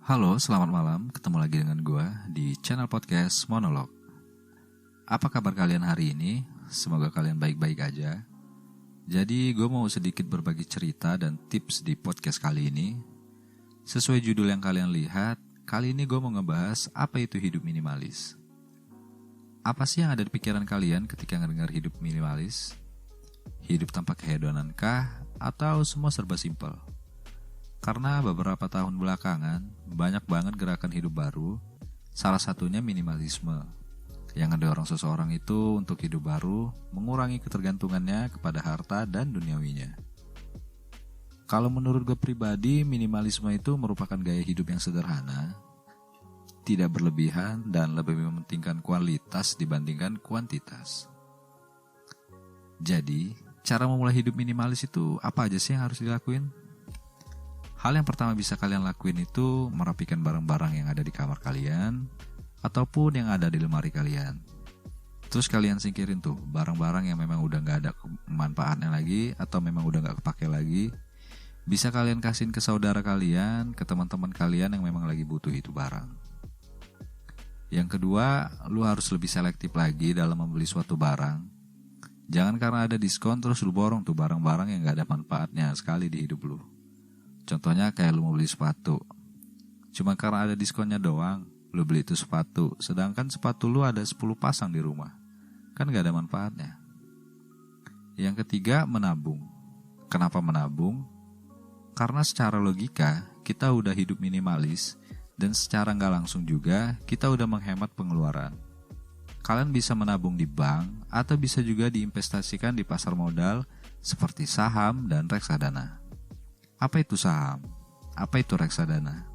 Halo, selamat malam. Ketemu lagi dengan gue di channel podcast Monolog. Apa kabar kalian hari ini? Semoga kalian baik-baik aja. Jadi gue mau sedikit berbagi cerita dan tips di podcast kali ini. Sesuai judul yang kalian lihat, kali ini gue mau ngebahas apa itu hidup minimalis. Apa sih yang ada di pikiran kalian ketika ngedengar hidup minimalis? Hidup tanpa kehedonan kah? Atau semua serba simpel? Karena beberapa tahun belakangan, banyak banget gerakan hidup baru, salah satunya minimalisme, yang mendorong seseorang itu untuk hidup baru, mengurangi ketergantungannya kepada harta dan duniawinya. Kalau menurut gue pribadi, minimalisme itu merupakan gaya hidup yang sederhana, tidak berlebihan, dan lebih mementingkan kualitas dibandingkan kuantitas. Jadi, cara memulai hidup minimalis itu apa aja sih yang harus dilakuin? Hal yang pertama bisa kalian lakuin itu merapikan barang-barang yang ada di kamar kalian ataupun yang ada di lemari kalian. Terus kalian singkirin tuh barang-barang yang memang udah gak ada manfaatnya lagi atau memang udah gak kepake lagi. Bisa kalian kasihin ke saudara kalian, ke teman-teman kalian yang memang lagi butuh itu barang. Yang kedua, lu harus lebih selektif lagi dalam membeli suatu barang. Jangan karena ada diskon terus lu borong tuh barang-barang yang gak ada manfaatnya sekali di hidup lu. Contohnya kayak lu mau beli sepatu, cuma karena ada diskonnya doang, lu beli itu sepatu, sedangkan sepatu lu ada 10 pasang di rumah, kan gak ada manfaatnya. Yang ketiga, menabung. Kenapa menabung? Karena secara logika, kita udah hidup minimalis, dan secara gak langsung juga, kita udah menghemat pengeluaran. Kalian bisa menabung di bank, atau bisa juga diinvestasikan di pasar modal, seperti saham dan reksadana. Apa itu saham? Apa itu reksadana?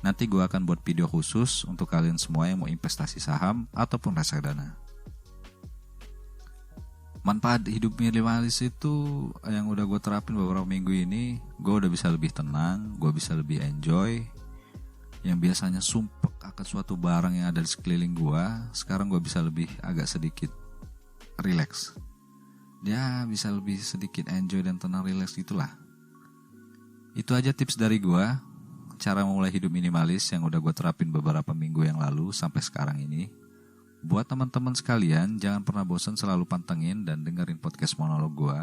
Nanti gue akan buat video khusus untuk kalian semua yang mau investasi saham ataupun reksadana. Manfaat hidup minimalis itu yang udah gue terapin beberapa minggu ini, gue udah bisa lebih tenang, gue bisa lebih enjoy. Yang biasanya sumpek akan suatu barang yang ada di sekeliling gue, sekarang gue bisa lebih agak sedikit relax. Ya bisa lebih sedikit enjoy dan tenang relax gitulah. Itu aja tips dari gue, cara memulai hidup minimalis yang udah gue terapin beberapa minggu yang lalu sampai sekarang ini. Buat teman-teman sekalian, jangan pernah bosan selalu pantengin dan dengerin podcast monolog gue.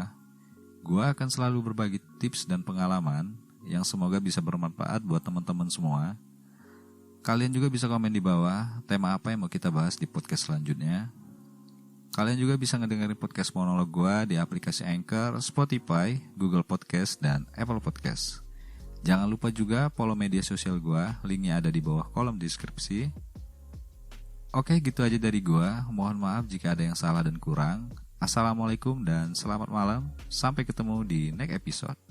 Gue akan selalu berbagi tips dan pengalaman yang semoga bisa bermanfaat buat teman-teman semua. Kalian juga bisa komen di bawah tema apa yang mau kita bahas di podcast selanjutnya. Kalian juga bisa ngedengerin podcast monolog gue di aplikasi Anchor, Spotify, Google Podcast, dan Apple Podcast. Jangan lupa juga follow media sosial gue, linknya ada di bawah kolom deskripsi. Oke, gitu aja dari gue. Mohon maaf jika ada yang salah dan kurang. Assalamualaikum dan selamat malam. Sampai ketemu di next episode.